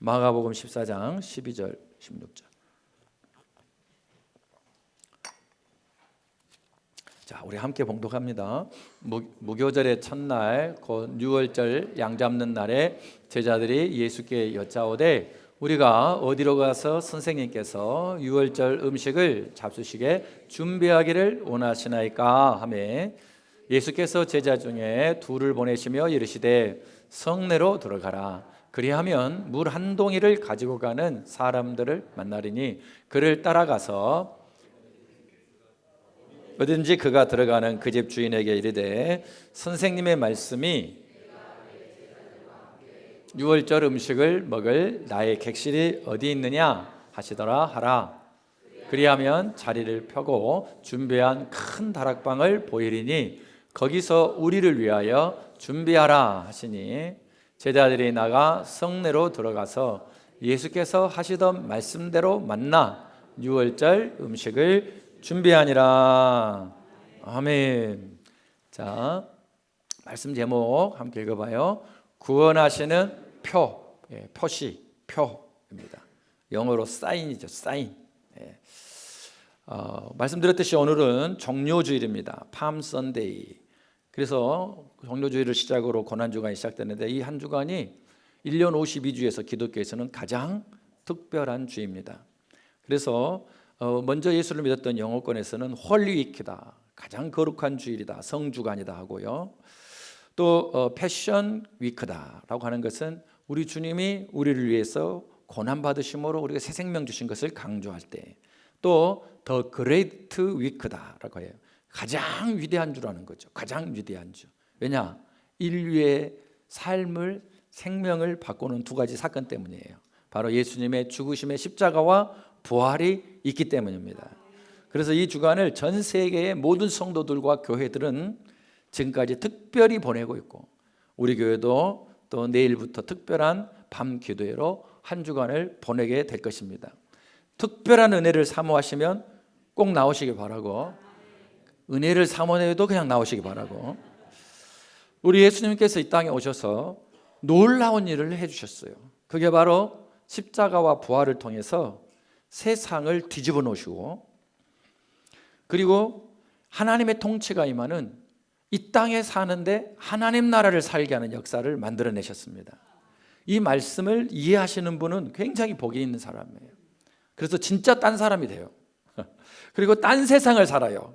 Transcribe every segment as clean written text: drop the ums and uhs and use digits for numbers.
마가복음 14장 12절 16절. 자, 우리 함께 봉독합니다. 무교절의 첫날 곧 유월절 양 잡는 날에 제자들이 예수께 여짜오되 우리가 어디로 가서 선생님께서 유월절 음식을 잡수시게 준비하기를 원하시나이까 하매 예수께서 제자 중에 둘을 보내시며 이르시되 성내로 들어가라. 그리하면 물 한 동이를 가지고 가는 사람들을 만나리니 그를 따라가서 어딘지 그가 들어가는 그 집 주인에게 이르되 선생님의 말씀이 유월절 음식을 먹을 나의 객실이 어디 있느냐 하시더라 하라. 그리하면 자리를 펴고 준비한 큰 다락방을 보이리니 거기서 우리를 위하여 준비하라 하시니 제자들이 나가 성내로 들어가서 예수께서 하시던 말씀대로 만나 유월절 음식을 준비하니라. 아멘. 자, 말씀 제목 함께 읽어봐요. 구원하시는 표, 표시, 표입니다. 영어로 사인이죠, 사인. 말씀드렸듯이 오늘은 종료주일입니다. 팜 선데이. 그래서 종료주일을 시작으로 고난주간이 시작되는데 이 한 주간이 1년 52주에서 기독교에서는 가장 특별한 주입니다. 그래서 먼저 예수를 믿었던 영어권에서는 홀리위크다, 가장 거룩한 주일이다, 성주간이다 하고요. 또 패션 위크다라고 하는 것은 우리 주님이 우리를 위해서 고난 받으심으로 우리가 새 생명 주신 것을 강조할 때, 또 더 그레이트 위크다라고 해요. 가장 위대한 주라는 거죠. 가장 위대한 주. 왜냐? 인류의 삶을, 생명을 바꾸는 두 가지 사건 때문이에요. 바로 예수님의 죽으심의 십자가와 부활이 있기 때문입니다. 그래서 이 주간을 전 세계의 모든 성도들과 교회들은 지금까지 특별히 보내고 있고, 우리 교회도 또 내일부터 특별한 밤 기도회로 한 주간을 보내게 될 것입니다. 특별한 은혜를 사모하시면 꼭 나오시기 바라고, 은혜를 사모해도 그냥 나오시기 바라고, 우리 예수님께서 이 땅에 오셔서 놀라운 일을 해주셨어요. 그게 바로 십자가와 부활을 통해서 세상을 뒤집어 놓으시고, 그리고 하나님의 통치가 임하는 이 땅에 사는데 하나님 나라를 살게 하는 역사를 만들어내셨습니다. 이 말씀을 이해하시는 분은 굉장히 복이 있는 사람이에요. 그래서 진짜 딴 사람이 돼요. 그리고 딴 세상을 살아요.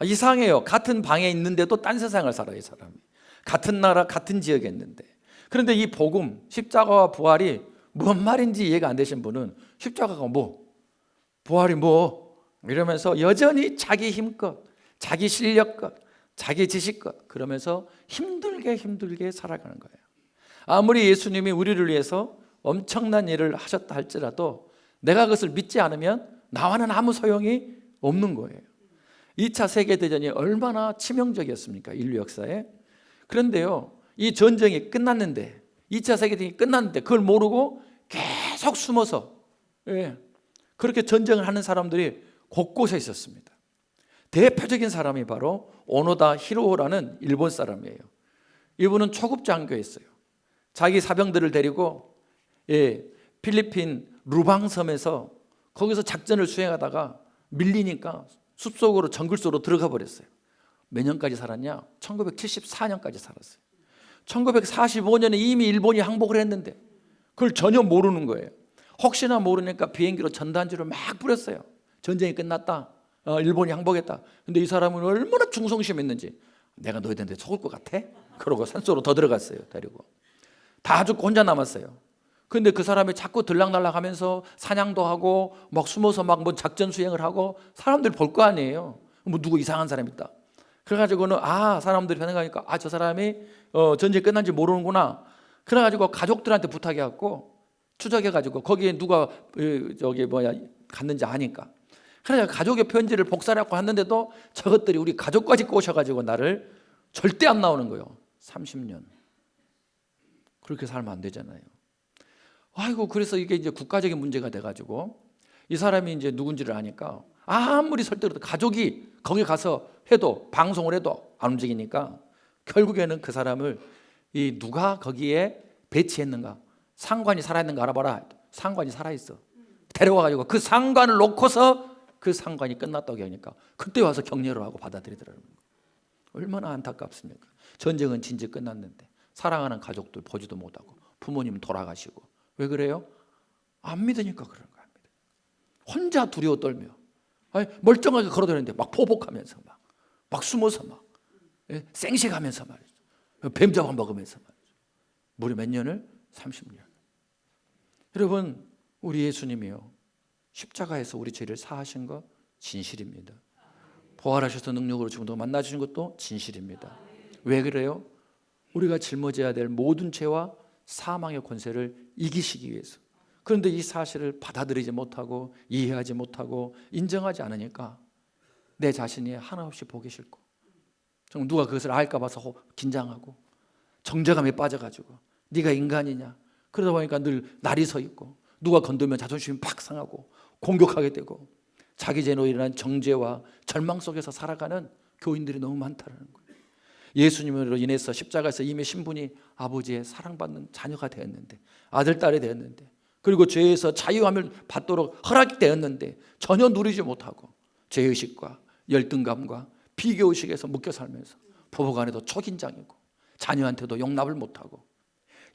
이상해요. 같은 방에 있는데도 딴 세상을 살아요, 이 사람이. 같은 나라, 같은 지역에 있는데. 그런데 이 복음, 십자가와 부활이 뭔 말인지 이해가 안 되신 분은 십자가가 뭐, 부활이 뭐 이러면서 여전히 자기 힘껏, 자기 실력껏, 자기 지식껏 그러면서 힘들게 살아가는 거예요. 아무리 예수님이 우리를 위해서 엄청난 일을 하셨다 할지라도 내가 그것을 믿지 않으면 나와는 아무 소용이 없는 거예요. 2차 세계대전이 얼마나 치명적이었습니까? 인류 역사에. 그런데요, 이 전쟁이 끝났는데, 2차 세계대전이 끝났는데 그걸 모르고 계속 숨어서 그렇게 전쟁을 하는 사람들이 곳곳에 있었습니다. 대표적인 사람이 바로 오노다 히로라는 일본 사람이에요. 이분은 초급 장교였어요. 자기 사병들을 데리고 필리핀 루방섬에서 거기서 작전을 수행하다가 밀리니까 숲속으로 정글 속으로 들어가 버렸어요. 몇 년까지 살았냐? 1974년까지 살았어요. 1945년에 이미 일본이 항복을 했는데 그걸 전혀 모르는 거예요. 혹시나 모르니까 비행기로 전단지를 막 뿌렸어요. 전쟁이 끝났다, 일본이 항복했다. 근데 이 사람은 얼마나 충성심이 있는지, 내가 너희들한테 속을 것 같아? 그러고 산속으로 더 들어갔어요. 데리고 다 죽고 혼자 남았어요. 근데 그 사람이 자꾸 들락날락 하면서 사냥도 하고 막 숨어서 막 뭐 작전 수행을 하고 사람들 볼 거 아니에요. 뭐 누구 이상한 사람 있다. 그래가지고는 사람들이 생각하니까 저 사람이 전쟁 끝난지 모르는구나. 그래가지고 가족들한테 부탁해갖고 추적해가지고 거기에 누가 갔는지 아니까. 그래서 가족의 편지를 복사해갖고 왔는데도 저것들이 우리 가족까지 꼬셔가지고 나를 절대 안 나오는 거예요. 30년. 그렇게 살면 안 되잖아요. 그래서 이게 이제 국가적인 문제가 돼가지고 이 사람이 이제 누군지를 아니까 아무리 설득해도 가족이 거기 가서 해도, 방송을 해도 안 움직이니까 결국에는 그 사람을 누가 거기에 배치했는가 상관이 살아있는 거 알아봐라. 상관이 살아있어. 데려와가지고 그 상관을 놓고서 그 상관이 끝났다고 하니까 그때 와서 격려를 하고 받아들이더라고요. 얼마나 안타깝습니까? 전쟁은 진즉 끝났는데 사랑하는 가족들 보지도 못하고 부모님 돌아가시고. 왜 그래요? 안 믿으니까 그런 거야. 혼자 두려워 떨며 멀쩡하게 걸어다니는데 막 포복하면서 막 숨어서 막 생식하면서 말이죠. 뱀 잡아먹으면서 말이죠. 무려 몇 년을? 30년. 여러분, 우리 예수님이요, 십자가에서 우리 죄를 사하신 거 진실입니다. 부활하셔서 능력으로 지금도 만나주신 것도 진실입니다. 왜 그래요? 우리가 짊어져야 될 모든 죄와 사망의 권세를 이기시기 위해서. 그런데 이 사실을 받아들이지 못하고 이해하지 못하고 인정하지 않으니까 내 자신이 하나없이 보기 싫고, 누가 그것을 알까 봐서 긴장하고 정죄감에 빠져가지고 네가 인간이냐, 그러다 보니까 늘 날이 서 있고 누가 건들면 자존심이 팍 상하고 공격하게 되고 자기 죄로 일어난 정죄와 절망 속에서 살아가는 교인들이 너무 많다는 거예요. 예수님으로 인해서 십자가에서 이미 신분이 아버지의 사랑받는 자녀가 되었는데, 아들, 딸이 되었는데, 그리고 죄에서 자유함을 받도록 허락되었는데 전혀 누리지 못하고 죄의식과 열등감과 비교의식에서 묶여 살면서 부부간에도 초긴장이고 자녀한테도 용납을 못하고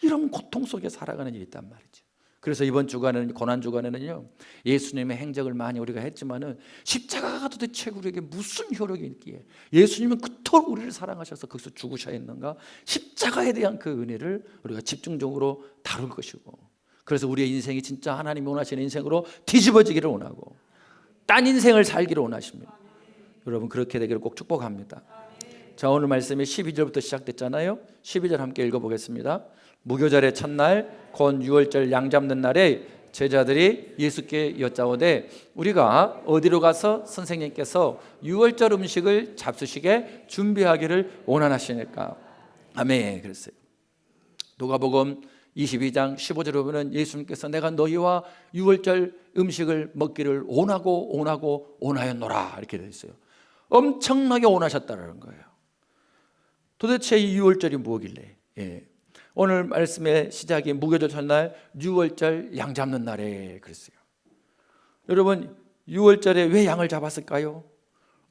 이런 고통 속에 살아가는 일이 있단 말이죠. 그래서 이번 주간에는, 고난 주간에는요, 예수님의 행적을 많이 우리가 했지만은 십자가가 도대체 우리에게 무슨 효력이 있기에, 예수님은 그토록 우리를 사랑하셔서 거기서 죽으셔야 했는가, 십자가에 대한 그 은혜를 우리가 집중적으로 다룰 것이고, 그래서 우리의 인생이 진짜 하나님이 원하시는 인생으로 뒤집어지기를 원하고 딴 인생을 살기를 원하십니다. 여러분, 그렇게 되기를 꼭 축복합니다. 자, 오늘 말씀이 12절부터 시작됐잖아요. 12절 함께 읽어보겠습니다. 무교절의 첫날 곧 유월절 양 잡는 날에 제자들이 예수께 여짜오되 우리가 어디로 가서 선생님께서 유월절 음식을 잡수시게 준비하기를 원하시니까. 아멘. 그랬어요. 누가복음 22장 15절에 보면 예수님께서 내가 너희와 유월절 음식을 먹기를 원하였노라 이렇게 되어 있어요. 엄청나게 원하셨다는 거예요. 도대체 이 유월절이 뭐길래? 오늘 말씀의 시작이 무교절 첫날 유월절 양 잡는 날에 그랬어요. 여러분, 유월절에 왜 양을 잡았을까요?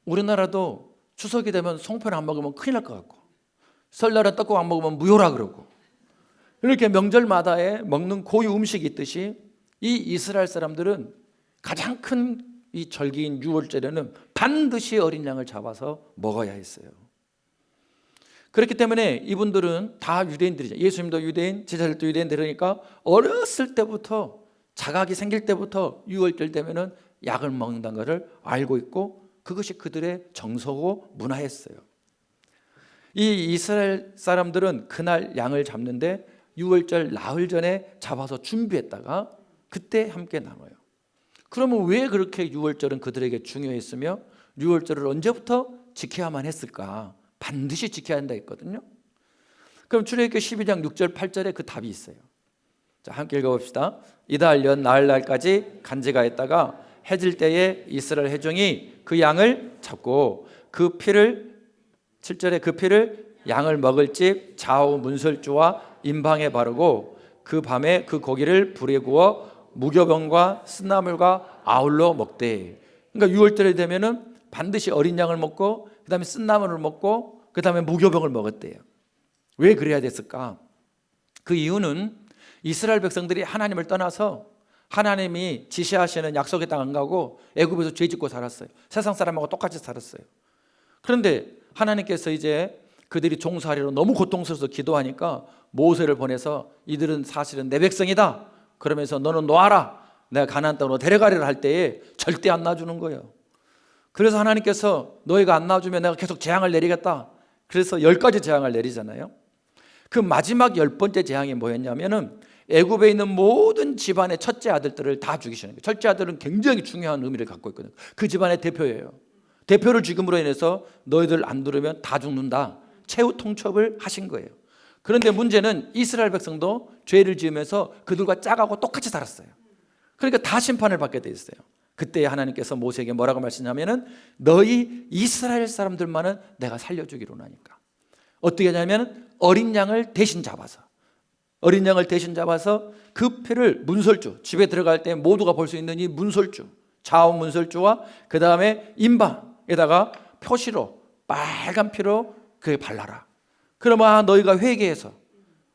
우리나라도 추석이 되면 송편 안 먹으면 큰일 날 것 같고, 설날에 떡국 안 먹으면 무효라 그러고, 이렇게 명절마다에 먹는 고유 음식이 있듯이 이 이스라엘 사람들은 가장 큰 이 절기인 유월절에는 반드시 어린 양을 잡아서 먹어야 했어요. 그렇기 때문에 이분들은 다 유대인들이죠. 예수님도 유대인, 제자들도 유대인 되니까 어렸을 때부터, 자각이 생길 때부터 유월절 되면은 약을 먹는다는 것을 알고 있고 그것이 그들의 정서고 문화였어요. 이 이스라엘 사람들은 그날 양을 잡는데 유월절 나흘 전에 잡아서 준비했다가 그때 함께 나눠요. 그러면 왜 그렇게 유월절은 그들에게 중요했으며 유월절을 언제부터 지켜야만 했을까? 반드시 지켜야 한다 했거든요. 그럼 출애굽기 12장 6절 8절에 그 답이 있어요. 자, 함께 읽어봅시다. 이달 연 나흘날까지 간직하였다가 해질 때에 이스라엘 회중이 그 양을 잡고 그 피를, 7절에 그 피를 양을 먹을 집 좌우 문설주와 임방에 바르고 그 밤에 그 고기를 불에 구워 무교병과 쓴나물과 아울러 먹되. 그러니까 유월절에 되면은 반드시 어린 양을 먹고 그 다음에 쓴나물을 먹고 그 다음에 무교병을 먹었대요. 왜 그래야 됐을까? 그 이유는 이스라엘 백성들이 하나님을 떠나서 하나님이 지시하시는 약속의 땅 안 가고 애굽에서 죄 짓고 살았어요. 세상 사람하고 똑같이 살았어요. 그런데 하나님께서 이제 그들이 종살이로 너무 고통스러워서 기도하니까 모세를 보내서 이들은 사실은 내 백성이다, 그러면서 너는 놓아라, 내가 가나안 땅으로 데려가리라 할 때에 절대 안 놔주는 거예요. 그래서 하나님께서 너희가 안 놔주면 내가 계속 재앙을 내리겠다. 그래서 10가지 재앙을 내리잖아요. 그 마지막 10번째 재앙이 뭐였냐면은 애굽에 있는 모든 집안의 첫째 아들들을 다 죽이시는 거예요. 첫째 아들은 굉장히 중요한 의미를 갖고 있거든요. 그 집안의 대표예요. 대표를 죽임으로 인해서 너희들 안 들으면 다 죽는다, 최후 통첩을 하신 거예요. 그런데 문제는 이스라엘 백성도 죄를 지으면서 그들과 짝하고 똑같이 살았어요. 그러니까 다 심판을 받게 돼 있어요. 그때 하나님께서 모세에게 뭐라고 말씀하냐면은 너희 이스라엘 사람들만은 내가 살려주기로 하니까 어떻게 하냐면 어린 양을 대신 잡아서 어린 양을 대신 잡아서 그 피를 문설주, 집에 들어갈 때 모두가 볼 수 있는 이 문설주, 좌우 문설주와 그 다음에 임방에다가 표시로 빨간 피로 그게 발라라. 그러면 너희가 회개해서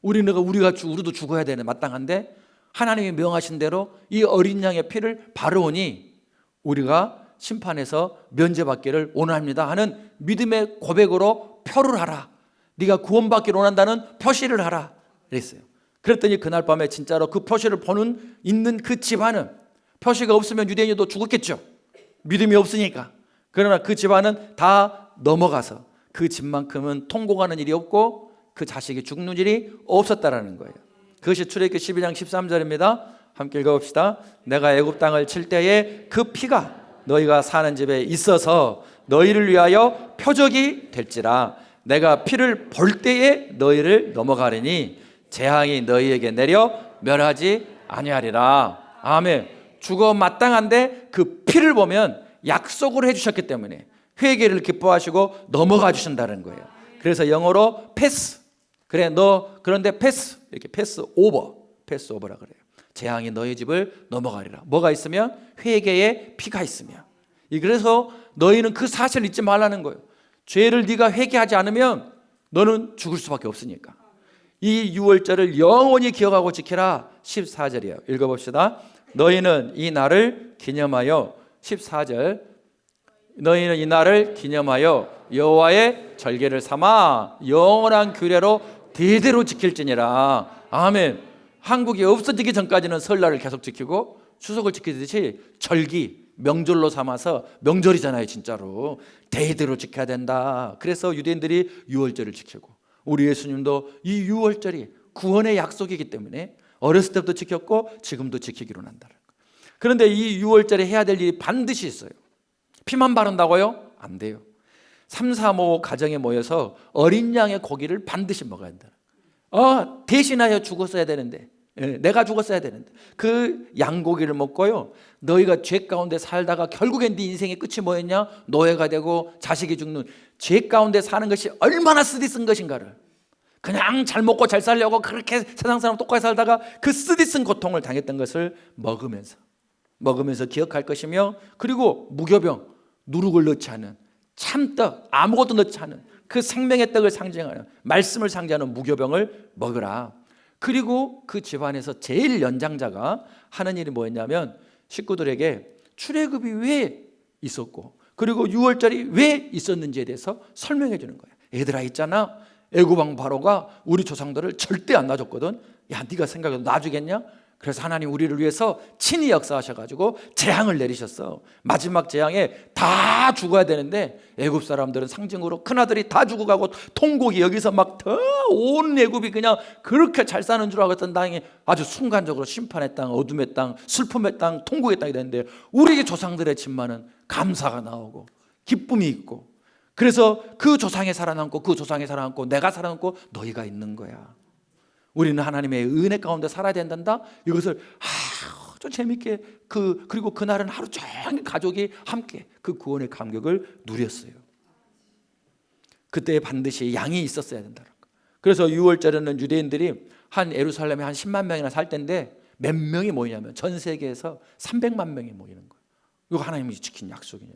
우리도 죽어야 되는 마땅한데 하나님이 명하신 대로 이 어린 양의 피를 바르오니 우리가 심판에서 면제받기를 원합니다 하는 믿음의 고백으로 표를 하라. 네가 구원받기를 원한다는 표시를 하라 그랬어요. 그랬더니 그날 밤에 진짜로 그 표시를 보는 있는 그 집안은, 표시가 없으면 유대인도 죽었겠죠. 믿음이 없으니까. 그러나 그 집안은 다 넘어가서 그 집만큼은 통곡하는 일이 없고 그 자식이 죽는 일이 없었다라는 거예요. 그것이 출애굽기 12장 13절입니다. 함께 읽어봅시다. 내가 애굽 땅을 칠 때에 그 피가 너희가 사는 집에 있어서 너희를 위하여 표적이 될지라. 내가 피를 볼 때에 너희를 넘어가리니 재앙이 너희에게 내려 멸하지 아니하리라. 아멘. 죽어 마땅한데 그 피를 보면 약속을 해주셨기 때문에 회개를 기뻐하시고 넘어가 주신다는 거예요. 그래서 영어로 패스. 그래 너 그런데 패스, 이렇게 패스 오버라 그래요. 재앙이 너희 집을 넘어가리라. 뭐가 있으면? 회개의 피가 있으면. 그래서 너희는 그 사실을 잊지 말라는 거예요. 죄를 네가 회개하지 않으면 너는 죽을 수밖에 없으니까. 이 유월절을 영원히 기억하고 지키라. 14절이에요. 읽어봅시다. 너희는 이 날을 기념하여, 14절, 너희는 이 날을 기념하여 여호와의 절기를 삼아 영원한 규례로 대대로 지킬지니라. 아멘. 한국이 없어지기 전까지는 설날을 계속 지키고 추석을 지키듯이 절기, 명절로 삼아서, 명절이잖아요 진짜로, 대대로 지켜야 된다. 그래서 유대인들이 유월절을 지키고 우리 예수님도 이 유월절이 구원의 약속이기 때문에 어렸을 때부터 지켰고 지금도 지키기로 한다는 거예요. 그런데 이 유월절에 해야 될 일이 반드시 있어요. 피만 바른다고요? 안 돼요. 3, 4, 5 가정에 모여서 어린 양의 고기를 반드시 먹어야 된다. 대신하여 죽었어야 되는데, 내가 죽었어야 되는데 그 양고기를 먹고요, 너희가 죄 가운데 살다가 결국엔 네 인생의 끝이 뭐였냐? 노예가 되고 자식이 죽는, 죄 가운데 사는 것이 얼마나 쓰디쓴 것인가를, 그냥 잘 먹고 잘 살려고 그렇게 세상 사람 똑같이 살다가 그 쓰디쓴 고통을 당했던 것을 먹으면서 기억할 것이며, 그리고 무교병, 누룩을 넣지 않은 참떡, 아무것도 넣지 않은 그 생명의 떡을 상징하는, 말씀을 상징하는 무교병을 먹으라. 그리고 그 집안에서 제일 연장자가 하는 일이 뭐였냐면 식구들에게 출애굽이 왜 있었고 그리고 유월절이 왜 있었는지에 대해서 설명해 주는 거예요. 얘들아 있잖아, 애굽 왕 바로가 우리 조상들을 절대 안 놔줬거든. 야 네가 생각해도 놔주겠냐? 그래서 하나님 우리를 위해서 친히 역사하셔가지고 재앙을 내리셨어. 마지막 재앙에 다 죽어야 되는데 애굽 사람들은 상징으로 큰아들이 다 죽어가고 통곡이 여기서 막 더 온 애굽이 그냥 그렇게 잘 사는 줄 알았던 땅이 아주 순간적으로 심판의 땅, 어둠의 땅, 슬픔의 땅, 통곡의 땅이 되는데 우리 조상들의 집만은 감사가 나오고 기쁨이 있고, 그래서 그 조상에 살아남고 그 조상에 살아남고 내가 살아남고 너희가 있는 거야. 우리는 하나님의 은혜 가운데 살아야 된단다. 이것을 아주 재밌게 그리고 그날은 하루 종일 가족이 함께 그 구원의 감격을 누렸어요. 그때 반드시 양이 있었어야 된다는 거. 그래서 유월절에는 유대인들이 한 예루살렘에 한 10만 명이나 살 때인데 몇 명이 모이냐면 전 세계에서 300만 명이 모이는 거예요. 이거 하나님이 지킨 약속이에요.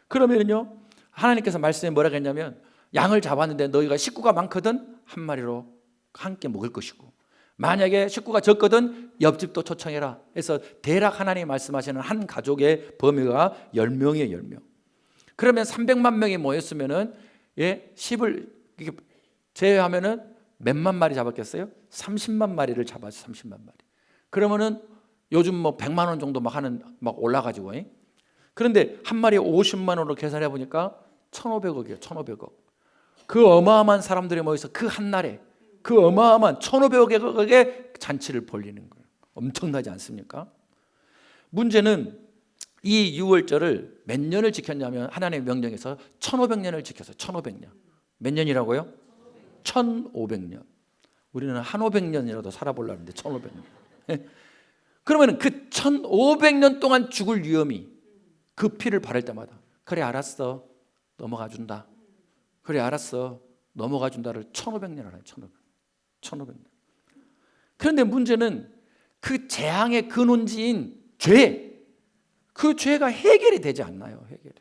그러면요 하나님께서 말씀에 뭐라고 했냐면 양을 잡았는데 너희가 식구가 많거든 한 마리로 함께 먹을 것이고, 만약에 식구가 적거든 옆집도 초청해라. 그래서 대략 하나님이 말씀하시는 한 가족의 범위가 10명이에요. 10명. 그러면 300만 명이 모였으면은 10을 제외하면은 몇만 마리 잡았겠어요? 30만 마리를 잡았어요. 30만 마리. 그러면은 요즘 뭐 100만 원 정도 막 올라가지고. 그런데 한 마리에 50만 원으로 계산해 보니까 1,500억이에요. 1,500억. 그 어마어마한 사람들이 모여서 그 한 날에 그 어마어마한 1,500억의 잔치를 벌리는 거예요. 엄청나지 않습니까? 문제는 이 유월절을 몇 년을 지켰냐면 하나님의 명령에서 1,500년을 지켰어요. 1,500년. 몇 년이라고요? 1,500년. 우리는 한 500년이라도 살아보려는데 1,500년. 그러면 그 1,500년 동안 죽을 위험이 그 피를 바를 때마다 그래 알았어 넘어가 준다. 그래 알았어 넘어가 준다를 1,500년 하나요. 1,500년. 그런데 문제는 그 재앙의 근원지인 죄, 그 죄가 해결이 되지 않나요? 해결이.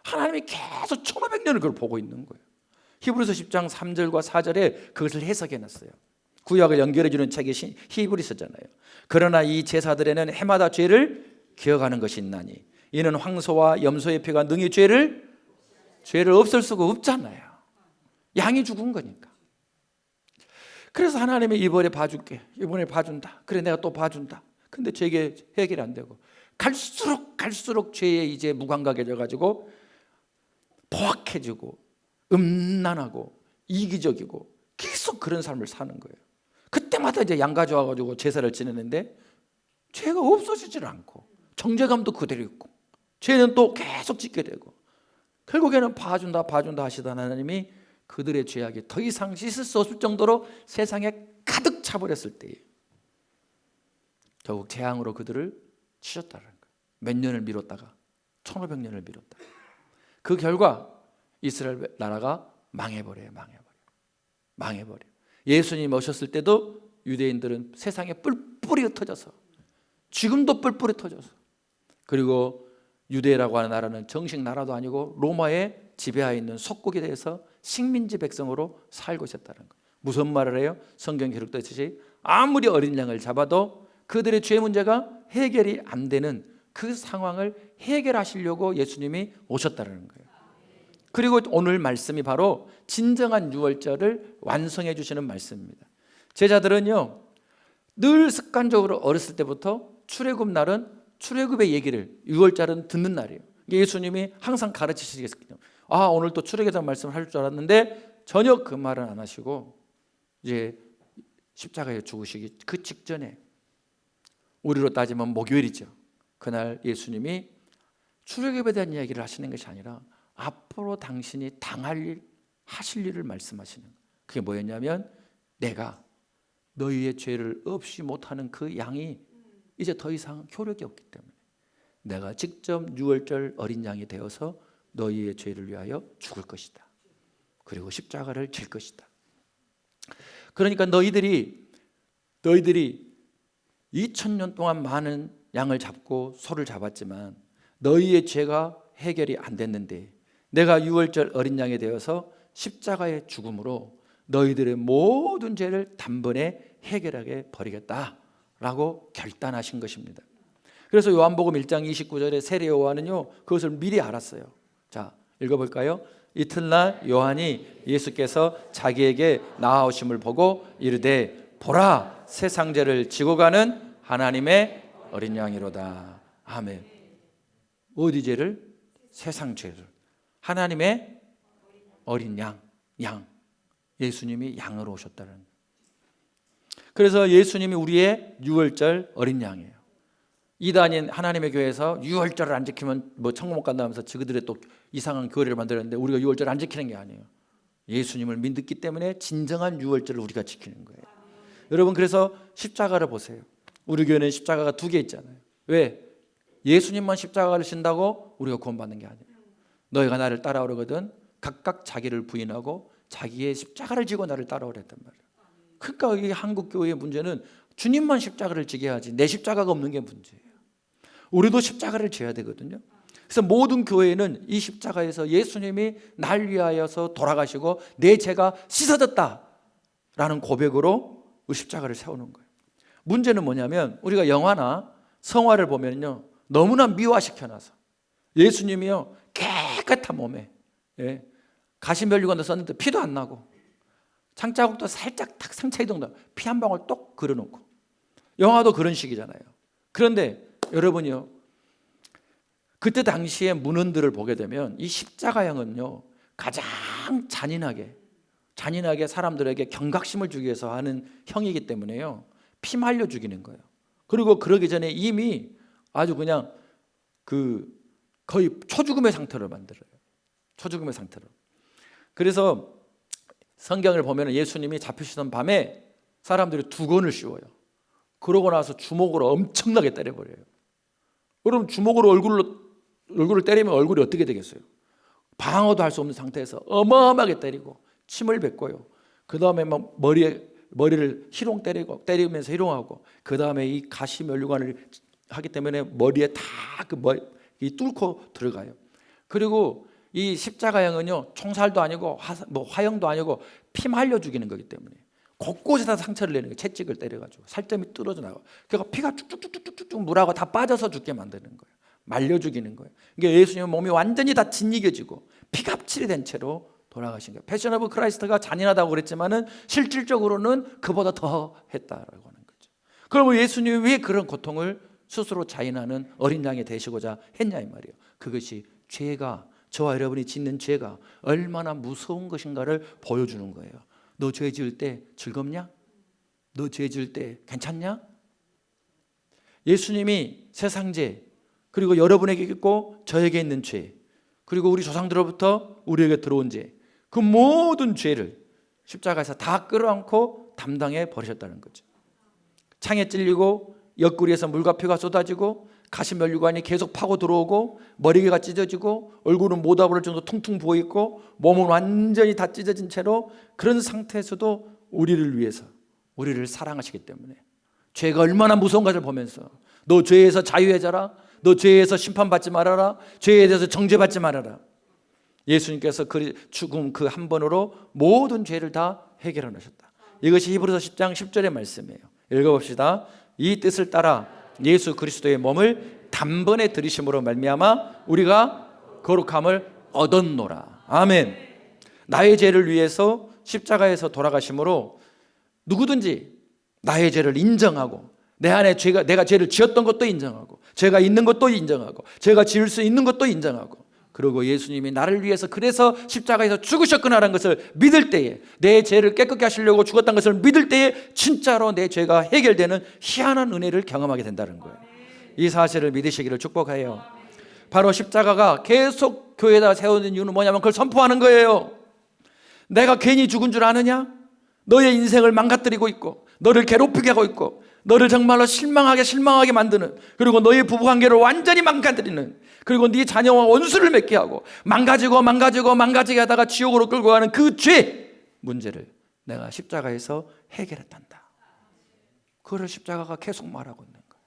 하나님이 계속 1500년을 그걸 보고 있는 거예요. 히브리서 10장 3절과 4절에 그것을 해석해 놨어요. 구약을 연결해 주는 책이 히브리서잖아요. 그러나 이 제사들에는 해마다 죄를 기억하는 것이 있나니 이는 황소와 염소의 피가 능히 죄를 없앨 수가 없잖아요. 양이 죽은 거니까. 그래서 하나님이 이번에 봐줄게, 이번에 봐준다, 그래 내가 또 봐준다. 근데 죄가 해결이 안 되고 갈수록 죄에 이제 무감각해져 가지고 포악해지고 음란하고 이기적이고 계속 그런 삶을 사는 거예요. 그때마다 이제 양 가져와가지고 제사를 지내는데 죄가 없어지질 않고 정죄감도 그대로 있고 죄는 또 계속 짓게 되고 결국에는 봐준다 하시던 하나님이 그들의 죄악이 더 이상 씻을 수 없을 정도로 세상에 가득 차버렸을 때에 결국 재앙으로 그들을 치셨다는 거예요. 몇 년을 미뤘다가 1500년을 미뤘다. 그 결과 이스라엘 나라가 망해버려요. 예수님 오셨을 때도 유대인들은 세상에 뿔뿔이 흩어져서 지금도 뿔뿔이 터져서 그리고 유대라고 하는 나라는 정식 나라도 아니고 로마의 지배하에 있는 속국에 대해서 식민지 백성으로 살고 있었다는 거예요. 무슨 말을 해요? 성경 기록되어 있듯이 아무리 어린 양을 잡아도 그들의 죄 문제가 해결이 안 되는 그 상황을 해결하시려고 예수님이 오셨다는 거예요. 그리고 오늘 말씀이 바로 진정한 유월절을 완성해 주시는 말씀입니다. 제자들은요 늘 습관적으로 어렸을 때부터 출애굽 날은 출애굽의 얘기를 유월절은 듣는 날이에요. 예수님이 항상 가르치시겠거든요. 오늘 또 출애굽의 말씀을 할 줄 알았는데 전혀 그 말은 안 하시고 이제 십자가에 죽으시기 그 직전에 우리로 따지면 목요일이죠. 그날 예수님이 출애굽에 대한 이야기를 하시는 것이 아니라 앞으로 당신이 당할 일, 하실 일을 말씀하시는 거예요. 그게 뭐였냐면 내가 너희의 죄를 없이 못하는 그 양이 이제 더 이상 효력이 없기 때문에 내가 직접 유월절 어린 양이 되어서 너희의 죄를 위하여 죽을 것이다. 그리고 십자가를 질 것이다. 그러니까 너희들이 2000년 동안 많은 양을 잡고 소를 잡았지만 너희의 죄가 해결이 안 됐는데 내가 유월절 어린 양이 되어서 십자가의 죽음으로 너희들의 모든 죄를 단번에 해결하게 버리겠다라고 결단하신 것입니다. 그래서 요한복음 1장 29절에 세례 요한은요 그것을 미리 알았어요. 자, 읽어볼까요? 이튿날 요한이 예수께서 자기에게 나아오심을 보고 이르되 보라 세상 죄를 지고 가는 하나님의 어린 양이로다. 아멘. 어디 죄를? 세상 죄를. 하나님의 어린 양. 예수님이 양으로 오셨다는 거예요. 그래서 예수님이 우리의 유월절 어린 양이에요. 이단인 하나님의 교회에서 유월절을 안 지키면 뭐 천국 못 간다면서 저들의 또 이상한 교리를 만들었는데 우리가 유월절을 안 지키는 게 아니에요. 예수님을 믿기 때문에 진정한 유월절을 우리가 지키는 거예요. 여러분 그래서 십자가를 보세요. 우리 교회는 십자가가 2개 있잖아요. 왜? 예수님만 십자가를 신다고 우리가 구원받는 게 아니에요. 너희가 나를 따라오려거든 각각 자기를 부인하고 자기의 십자가를 지고 나를 따라오랬단 말이에요. 그러니까 이 한국 교회의 문제는 주님만 십자가를 지게 하지 내 십자가가 없는 게 문제예요. 우리도 십자가를 져야 되거든요. 그래서 모든 교회는 이 십자가에서 예수님이 날 위하여서 돌아가시고 내 죄가 씻어졌다라는 고백으로 그 십자가를 세우는 거예요. 문제는 뭐냐면 우리가 영화나 성화를 보면요 너무나 미화시켜놔서 예수님이요 깨끗한 몸에 가시면류관도 썼는데 피도 안 나고 창자국도 살짝 탁 상처 이동도 피 한 방울 똑 그려놓고 영화도 그런 식이잖아요. 그런데 여러분이요 그때 당시의 문헌들을 보게 되면 이 십자가형은요 가장 잔인하게 사람들에게 경각심을 주기 위해서 하는 형이기 때문에요 피 말려 죽이는 거예요. 그리고 그러기 전에 이미 아주 그냥 거의 초죽음의 상태를 만들어요. 초죽음의 상태로. 그래서 성경을 보면 예수님이 잡히시던 밤에 사람들이 두건을 씌워요. 그러고 나서 주먹으로 엄청나게 때려버려요. 그럼 주먹으로 얼굴을 때리면 얼굴이 어떻게 되겠어요? 방어도 할 수 없는 상태에서 어마어마하게 때리고 침을 뱉고요. 그 다음에 막 머리에 머리를 때리면서 희롱하고, 그 다음에 이 가시 면류관을 하기 때문에 머리에 다 뚫고 들어가요. 그리고 이 십자가형은요, 총살도 아니고 화형도 아니고 피 말려 죽이는 거기 때문에 곳곳에다 상처를 내는 거예요. 채찍을 때려가지고 살점이 뚫어져 나가. 그러니까 피가 쭉쭉쭉쭉쭉 물하고 다 빠져서 죽게 만드는 거예요. 말려 죽이는 거예요. 그러니까 예수님의 몸이 완전히 다 짓이겨지고 피갑칠이 된 채로 돌아가신 거예요. 패션 오브 크라이스트가 잔인하다고 그랬지만은 실질적으로는 그보다 더 했다라고 하는 거죠. 그러면 예수님이 왜 그런 고통을 스스로 자인하는 어린 양이 되시고자 했냐 이 말이에요. 그것이 죄가, 저와 여러분이 짓는 죄가 얼마나 무서운 것인가를 보여주는 거예요. 너 죄 지을 때 즐겁냐? 너 죄 지을 때 괜찮냐? 예수님이 세상 죄, 그리고 여러분에게 있고 저에게 있는 죄, 그리고 우리 조상들로부터 우리에게 들어온 죄, 그 모든 죄를 십자가에서 다 끌어안고 담당해 버리셨다는 거죠. 창에 찔리고 옆구리에서 물과 피가 쏟아지고 가시면류관이 계속 파고 들어오고 머리가 찢어지고 얼굴은 못 알아볼 정도 퉁퉁 부어있고 몸은 완전히 다 찢어진 채로 그런 상태에서도 우리를 위해서, 우리를 사랑하시기 때문에 죄가 얼마나 무서운가를 보면서 너 죄에서 자유해져라, 너 죄에서 심판받지 말아라, 죄에 대해서 정죄받지 말아라. 예수님께서 죽음 그 한 번으로 모든 죄를 다 해결해 놓으셨다. 이것이 히브리서 10장 10절의 말씀이에요. 읽어봅시다. 이 뜻을 따라 예수 그리스도의 몸을 단번에 들이심으로 말미암아 우리가 거룩함을 얻었노라. 아멘. 나의 죄를 위해서 십자가에서 돌아가심으로 누구든지 나의 죄를 인정하고 내 안에 내가 죄를 지었던 것도 인정하고 죄가 있는 것도 인정하고 죄가 지을 수 있는 것도 인정하고, 그리고 예수님이 나를 위해서 그래서 십자가에서 죽으셨구나라는 것을 믿을 때에, 내 죄를 깨끗게 하시려고 죽었다는 것을 믿을 때에 진짜로 내 죄가 해결되는 희한한 은혜를 경험하게 된다는 거예요. 이 사실을 믿으시기를 축복해요. 바로 십자가가 계속 교회에다 세우는 이유는 뭐냐면 그걸 선포하는 거예요. 내가 괜히 죽은 줄 아느냐? 너의 인생을 망가뜨리고 있고 너를 괴롭히게 하고 있고 너를 정말로 실망하게 만드는, 그리고 너의 부부관계를 완전히 망가뜨리는, 그리고 네 자녀와 원수를 맺게 하고 망가지게 하다가 지옥으로 끌고 가는 그 죄 문제를 내가 십자가에서 해결했단다. 그걸 십자가가 계속 말하고 있는 거예요.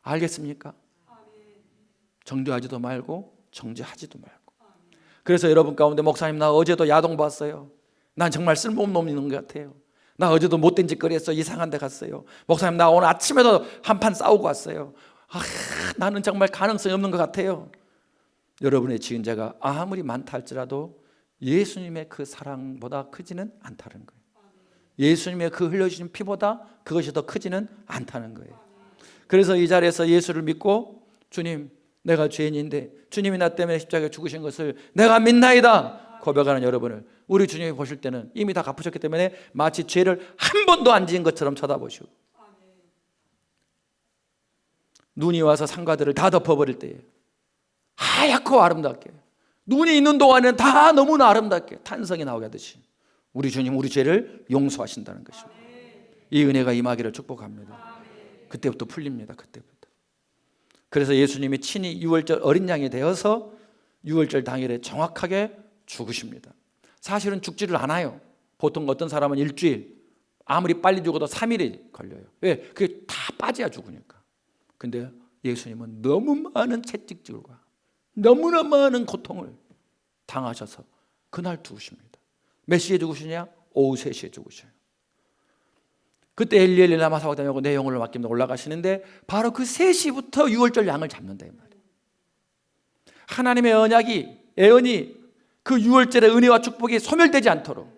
알겠습니까? 정죄하지도 말고 정죄하지도 말고. 그래서 여러분 가운데 목사님 나 어제도 야동 봤어요. 난 정말 쓸모없는 놈인 것 같아요. 나 어제도 못된 짓거리 했어. 이상한 데 갔어요. 목사님 나 오늘 아침에도 한판 싸우고 왔어요. 나는 정말 가능성이 없는 것 같아요. 여러분의 지은 죄가 아무리 많다 할지라도 예수님의 그 사랑보다 크지는 않다는 거예요. 예수님의 그 흘려주신 피보다 그것이 더 크지는 않다는 거예요. 그래서 이 자리에서 예수를 믿고 주님 내가 죄인인데 주님이 나 때문에 십자가에 죽으신 것을 내가 믿나이다 고백하는 여러분을 우리 주님이 보실 때는 이미 다 갚으셨기 때문에 마치 죄를 한 번도 안 지은 것처럼 쳐다보시고 눈이 와서 상가들을 다 덮어버릴 때에 하얗고 아름답게 눈이 있는 동안에는 다 너무나 아름답게 탄성이 나오게 하듯이 우리 주님 우리 죄를 용서하신다는 것입니다. 이 은혜가 임하기를 축복합니다. 그때부터 풀립니다. 그때부터. 그래서 예수님이 친히 유월절 어린 양이 되어서 유월절 당일에 정확하게 죽으십니다. 사실은 죽지를 않아요. 보통 어떤 사람은 일주일, 아무리 빨리 죽어도 3일이 걸려요. 왜? 그게 다 빠져야 죽으니까. 근데 예수님은 너무 많은 채찍질과 너무나 많은 고통을 당하셔서 그날 죽으십니다. 몇 시에 죽으시냐? 오후 3시에 죽으셔요. 그때 엘리 라마 사박단이 오고 내 영혼을 맡깁니다 올라가시는데 바로 그 3시부터 유월절 양을 잡는다 이 말이에요. 하나님의 애언이 그 유월절의 은혜와 축복이 소멸되지 않도록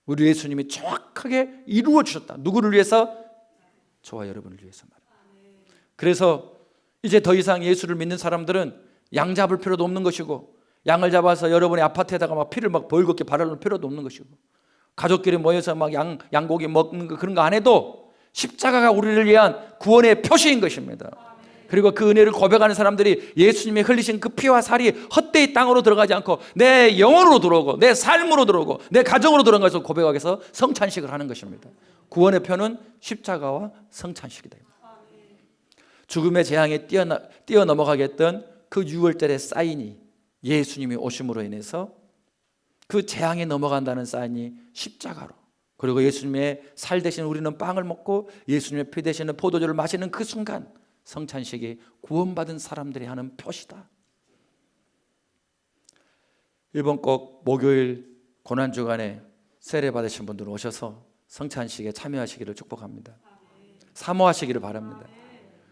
우리 예수님이 정확하게 이루어 주셨다. 누구를 위해서? 저와 여러분을 위해서 말이에요. 그래서 이제 더 이상 예수를 믿는 사람들은 양 잡을 필요도 없는 것이고 양을 잡아서 여러분의 아파트에다가 막 피를 막 벌겋게 바르는 필요도 없는 것이고 가족끼리 모여서 막 양고기 먹는 거 그런 거 안 해도 십자가가 우리를 위한 구원의 표시인 것입니다. 그리고 그 은혜를 고백하는 사람들이 예수님이 흘리신 그 피와 살이 헛되이 땅으로 들어가지 않고 내 영혼으로 들어오고 내 삶으로 들어오고 내 가정으로 들어간 것을 고백하기 위해서 성찬식을 하는 것입니다. 구원의 표는 십자가와 성찬식이다. 죽음의 재앙에 뛰어넘어가게 했던 그 유월절의 사인이 예수님이 오심으로 인해서 그 재앙에 넘어간다는 사인이 십자가로 그리고 예수님의 살 대신 우리는 빵을 먹고 예수님의 피 대신은 포도주를 마시는 그 순간 성찬식이 구원받은 사람들이 하는 표시다. 이번 꼭 목요일 고난주간에 세례 받으신 분들 오셔서 성찬식에 참여하시기를 축복합니다. 사모하시기를 바랍니다.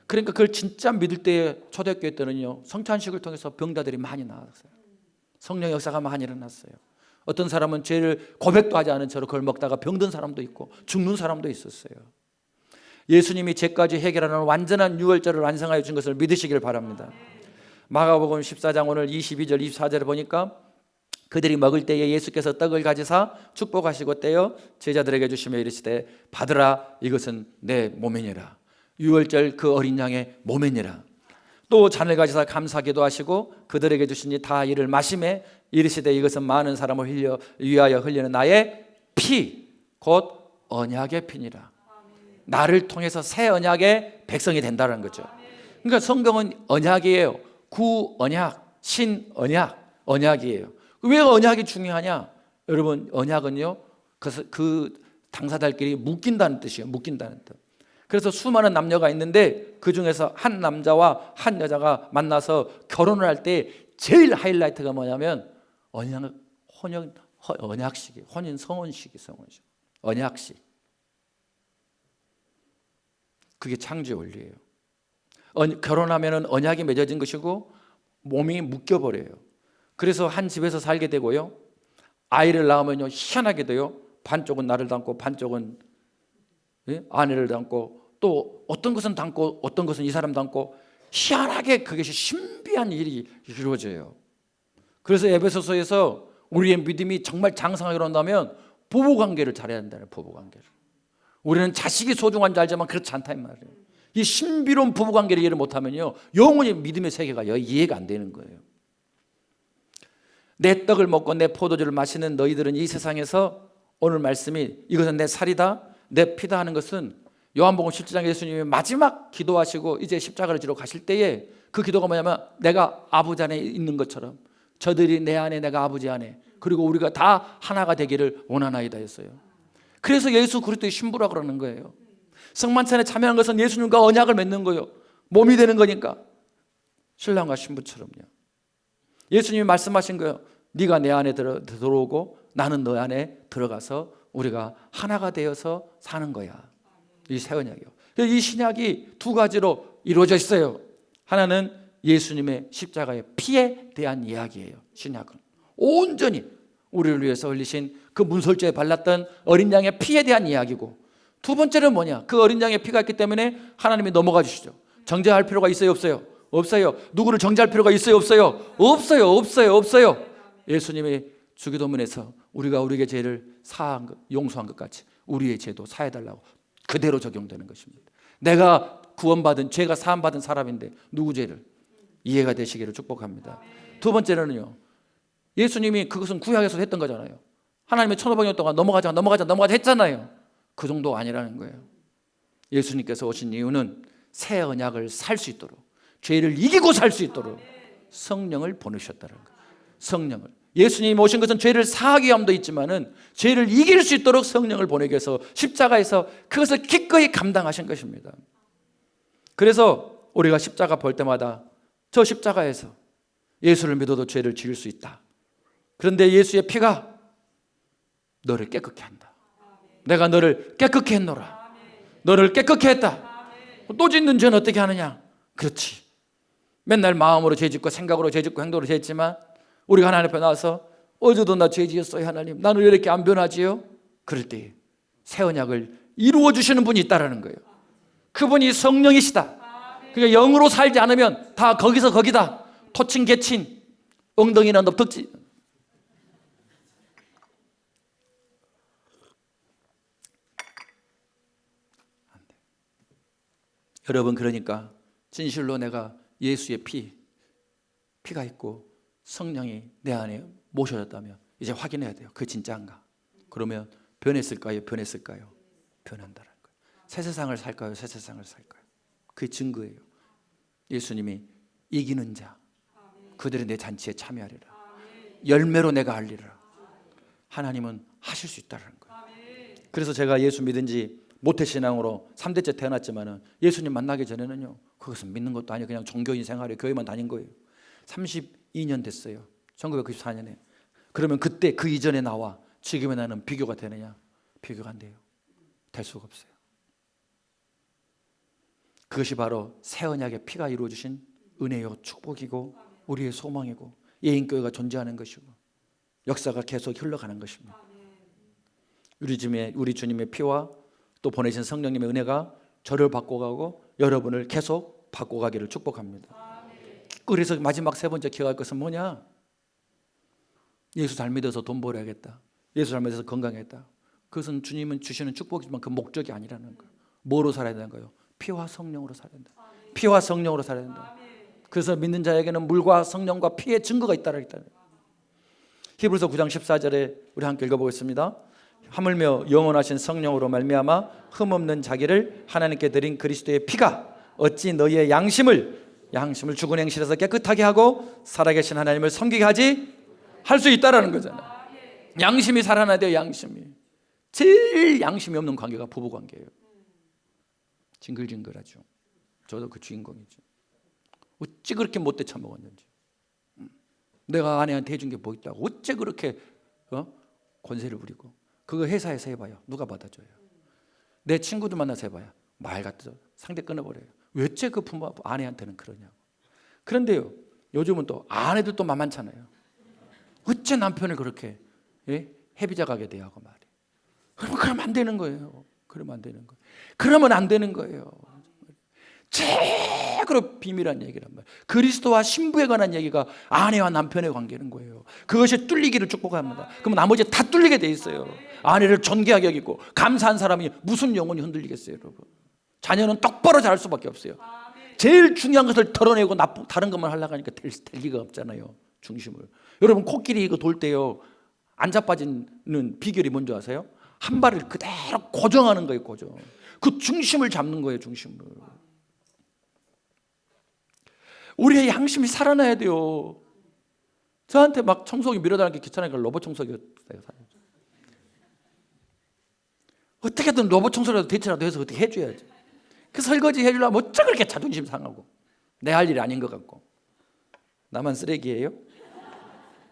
그러니까 그걸 진짜 믿을 때에 초대교회 때는요, 성찬식을 통해서 병자들이 많이 나왔어요. 성령 역사가 많이 일어났어요. 어떤 사람은 죄를 고백도 하지 않은 채로 그걸 먹다가 병든 사람도 있고 죽는 사람도 있었어요. 예수님이 죄까지 해결하는 완전한 유월절을 완성하여 준 것을 믿으시길 바랍니다. 마가복음 14장 오늘 22절 24절에 보니까 그들이 먹을 때에 예수께서 떡을 가지사 축복하시고 떼어 제자들에게 주시며 이르시되 받으라, 이것은 내 몸이니라. 유월절 그 어린 양의 몸이니라. 또 잔을 가지사 감사기도 하시고 그들에게 주시니 다 이를 마시매 이르시되 이것은 많은 사람을 위하여 흘리는 나의 피, 곧 언약의 피니라. 나를 통해서 새 언약의 백성이 된다는 거죠. 그러니까 성경은 언약이에요. 구언약, 신언약, 언약이에요. 왜 언약이 중요하냐? 여러분, 언약은요, 그 당사자들끼리 묶인다는 뜻이에요. 묶인다는 뜻. 그래서 수많은 남녀가 있는데 그 중에서 한 남자와 한 여자가 만나서 결혼을 할 때 제일 하이라이트가 뭐냐면 언약식이, 혼인 성혼식이, 언약식. 그게 창조의 원리예요. 결혼하면은 언약이 맺어진 것이고 몸이 묶여버려요. 그래서 한 집에서 살게 되고요, 아이를 낳으면요, 희한하게도요, 반쪽은 나를 담고 반쪽은 아내를 담고 또 어떤 것은 담고 어떤 것은 이 사람 담고, 희한하게 그것이 신비한 일이 이루어져요. 그래서 에베소서에서 우리의 믿음이 정말 장성하게 이룬다면 부부관계를 잘해야 한다는, 부부관계를. 우리는 자식이 소중한 줄 알지만 그렇지 않다 이 말이에요. 이 신비로운 부부관계를 이해를 못하면요, 영원히 믿음의 세계가 이해가 안 되는 거예요. 내 떡을 먹고 내 포도주를 마시는 너희들은 이 세상에서, 오늘 말씀이 이것은 내 살이다 내 피다 하는 것은 요한복음 17장에 예수님이 마지막 기도하시고 이제 십자가를 지러 가실 때에 그 기도가 뭐냐면 내가 아버지 안에 있는 것처럼 저들이 내 안에 내가 아버지 안에 그리고 우리가 다 하나가 되기를 원하나이다 했어요. 그래서 예수 그리스도의 신부라 그러는 거예요. 성만찬에 참여한 것은 예수님과 언약을 맺는 거예요. 몸이 되는 거니까. 신랑과 신부처럼요. 예수님이 말씀하신 거예요. 네가 내 안에 들어오고 나는 너 안에 들어가서 우리가 하나가 되어서 사는 거야. 이 새 언약이요. 이 신약이 두 가지로 이루어져 있어요. 하나는 예수님의 십자가의 피에 대한 이야기예요. 신약은 온전히 우리를 위해서 흘리신 그 문설주에 발랐던 어린 양의 피에 대한 이야기고, 두 번째는 뭐냐? 그 어린 양의 피가 있기 때문에 하나님이 넘어가 주시죠. 정죄할 필요가 있어요, 없어요? 없어요. 누구를 정죄할 필요가 있어요, 없어요? 없어요, 없어요, 없어요. 예수님의 주기도문에서 우리가 우리에게 죄를 사한 것, 용서한 것 같이 우리의 죄도 사해달라고 그대로 적용되는 것입니다. 내가 구원받은, 죄가 사함받은 사람인데 누구 죄를? 이해가 되시기를 축복합니다. 두 번째는요, 예수님이 그것은 구약에서 했던 거잖아요. 하나님의 1500년 동안 넘어가자 했잖아요. 그 정도 아니라는 거예요. 예수님께서 오신 이유는 새 언약을 살 수 있도록, 죄를 이기고 살 수 있도록 성령을 보내셨다는 거예요. 성령을. 예수님이 오신 것은 죄를 사하기 위함도 있지만은 죄를 이길 수 있도록 성령을 보내기 위해서 십자가에서 그것을 기꺼이 감당하신 것입니다. 그래서 우리가 십자가 볼 때마다 저 십자가에서 예수를 믿어도 죄를 지을 수 있다. 그런데 예수의 피가 너를 깨끗게 한다. 내가 너를 깨끗게 했노라. 너를 깨끗게 했다. 또 짓는 죄는 어떻게 하느냐? 그렇지. 맨날 마음으로 죄짓고 생각으로 죄짓고 행동으로 죄짓지만 우리가 하나님 앞에 나와서 어제도 나 죄 지었어요 하나님, 나는 왜 이렇게 안 변하지요? 그럴 때 새 언약을 이루어 주시는 분이 있다라는 거예요. 그분이 성령이시다. 그러니까 영으로 살지 않으면 다 거기서 거기다. 토친 개친 엉덩이나 넙덕지. 여러분, 그러니까 진실로 내가 예수의 피가 있고 성령이 내 안에 모셔졌다면 이제 확인해야 돼요. 그게 진짜인가? 그러면 변했을까요? 변한다는 거예요. 새 세상을 살까요? 새 세상을 살까요? 그게 증거예요. 예수님이 이기는 자 그들이 내 잔치에 참여하리라. 열매로 내가 알리라. 하나님은 하실 수 있다는 거예요. 그래서 제가 예수 믿은 지 모태신앙으로 3대째 태어났지만 예수님 만나기 전에는요, 그것은 믿는 것도 아니고 그냥 종교인 생활에 교회만 다닌 거예요. 32년 됐어요. 1994년에. 그러면 그때 그 이전에 나와 지금의 나는 비교가 되느냐? 비교가 안 돼요. 될 수가 없어요. 그것이 바로 새 언약의 피가 이루어주신 은혜요 축복이고 우리의 소망이고 예인교회가 존재하는 것이고 역사가 계속 흘러가는 것입니다. 우리 주님의 피와 또 보내신 성령님의 은혜가 저를 바꿔가고 여러분을 계속 바꿔가기를 축복합니다. 그래서 마지막 세 번째 기억할 것은 뭐냐? 예수 잘 믿어서 돈 벌어야겠다. 예수 잘 믿어서 건강했다. 그것은 주님은 주시는 축복이지만 그 목적이 아니라는 거예요. 뭐로 살아야 되는 거예요? 피와 성령으로 살아야 된다. 피와 성령으로 살아야 된다. 그래서 믿는 자에게는 물과 성령과 피의 증거가 있다는 거예요. 히브리서 9장 14절에 우리 함께 읽어보겠습니다. 하물며 영원하신 성령으로 말미암아 흠없는 자기를 하나님께 드린 그리스도의 피가 어찌 너희의 양심을 죽은 행실에서 깨끗하게 하고 살아계신 하나님을 섬기게 하지 할 수 있다라는 거잖아요. 양심이 살아나야 돼요. 양심이. 제일 양심이 없는 관계가 부부관계예요. 징글징글하죠. 저도 그 주인공이죠. 어찌 그렇게 못돼 처먹었는지. 내가 아내한테 해준 게 뭐 있다고 어째 그렇게 권세를 부리고. 그거 회사에서 해봐요. 누가 받아줘요? 내 친구들 만나서 해봐요. 말 같죠. 상대 끊어버려요. 왜째 그 부모 아내한테는 그러냐고. 그런데요, 요즘은 또 아내들도 만만찮아요. 어째 남편을 그렇게 해비자가게 대하고 말이에요. 그러면 안 되는 거예요. 그러면 안 되는 거예요. 최고로 비밀한 얘기란 말이에요. 그리스도와 신부에 관한 얘기가 아내와 남편의 관계는 거예요. 그것이 뚫리기를 축복합니다. 그럼 나머지 다 뚫리게 돼 있어요. 아내를 존귀하게 여기고 감사한 사람이 무슨 영혼이 흔들리겠어요, 여러분? 자녀는 똑바로 자랄 수밖에 없어요. 제일 중요한 것을 털어내고 다른 것만 하려고 하니까 될 리가 없잖아요. 중심을. 여러분 코끼리 이거 돌 때요, 안 자빠지는 비결이 뭔지 아세요? 한 발을 그대로 고정하는 거예요. 고정. 그 중심을 잡는 거예요. 중심을. 우리의 양심이 살아나야 돼요. 저한테 막 청소기 밀어달라는 게 귀찮으니까 로봇 청소기였어요. 어떻게든 로봇 청소라도 대체라도 해서 어떻게 해줘야지. 그 설거지 해주려면 어쩌 그렇게 자존심 상하고 내 할 일이 아닌 것 같고. 나만 쓰레기예요?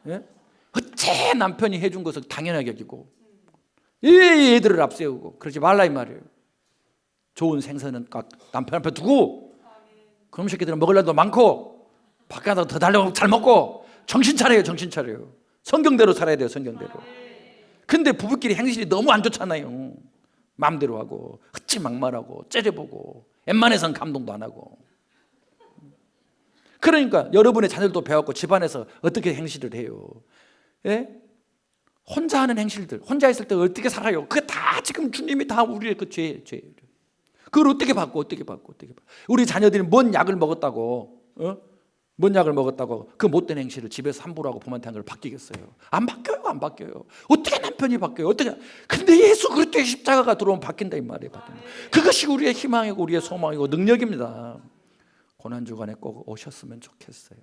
예? 어째 남편이 해준 것을 당연하게 여기고 얘들을 앞세우고 그러지 말라 이 말이에요. 좋은 생선은 남편 앞에 두고 그놈 새끼들은 먹을 날도 많고 밖에 나가서 더 달라고 잘 먹고 정신 차려요. 성경대로 살아야 돼요. 성경대로. 근데 부부끼리 행실이 너무 안 좋잖아요. 마음대로 하고 흑지 막말하고 째려보고 웬만해선 감동도 안 하고. 그러니까 여러분의 자녀들도 배웠고 집안에서 어떻게 행실을 해요. 예? 혼자 하는 행실들, 혼자 있을 때 어떻게 살아요. 그게 다 지금 주님이 다 우리의 그 죄예요. 그걸 어떻게 바꿔. 우리 자녀들이 뭔 약을 먹었다고 뭔 약을 먹었다고 그 못된 행실을 집에서 함부로 하고 부모한테 한 걸 바뀌겠어요? 안 바뀌어요. 어떻게 남편이 바뀌어요? 어떻게? 근데 예수 그리스도의 십자가가 들어오면 바뀐다 이 말이에요. 그것이 우리의 희망이고 우리의 소망이고 능력입니다. 고난주간에 꼭 오셨으면 좋겠어요.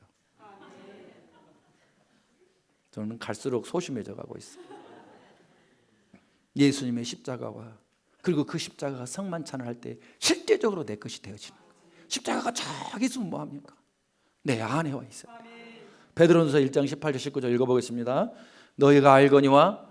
저는 갈수록 소심해져 가고 있어요. 예수님의 십자가와 그리고 그 십자가가 성만찬을 할 때 실제적으로 내 것이 되어지는 거예요. 십자가가 저기 있으면 뭐합니까? 내 안에 와 있어요. 베드로전서 1장 18절 19절 읽어보겠습니다. 너희가 알거니와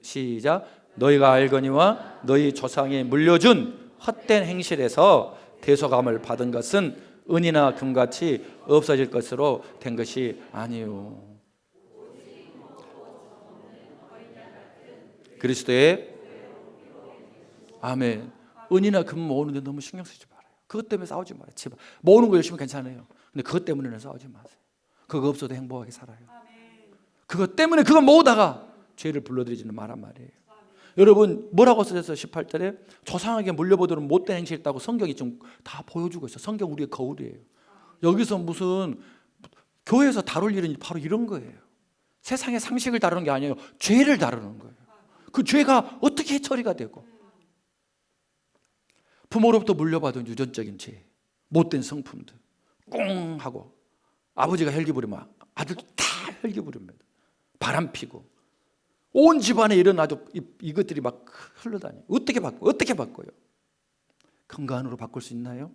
시작. 너희가 알거니와 너희 조상이 물려준 헛된 행실에서 대속함을 받은 것은 은이나 금같이 없어질 것으로 된 것이 아니요. 그리스도의 아멘. 은이나 금 모으는데 너무 신경 쓰지 말아요. 그것 때문에 싸우지 말아요. 제발. 모으는 거 열심히 괜찮아요. 근데 그것 때문에는 싸우지 마세요. 그거 없어도 행복하게 살아요. 그것 때문에 그거 모으다가 죄를 불러들이지는 말란 말이에요. 여러분 뭐라고 써졌어요? 18절에 조상에게 물려보도록 못된 행실 있다고 성경이 좀 다 보여주고 있어요. 성경 우리의 거울이에요. 여기서 무슨 교회에서 다룰 일은 바로 이런 거예요. 세상의 상식을 다루는 게 아니에요. 죄를 다루는 거예요. 그 죄가 어떻게 처리가 되고 부모로부터 물려받은 유전적인 죄, 못된 성품들 꽁 하고 아버지가 헬기 부리면 아들도 다 헬기 부립니다. 바람 피고 온 집안에 일어나도 이것들이 막 흘러다녀요. 어떻게 바꿔요? 건강으로 바꿀 수 있나요?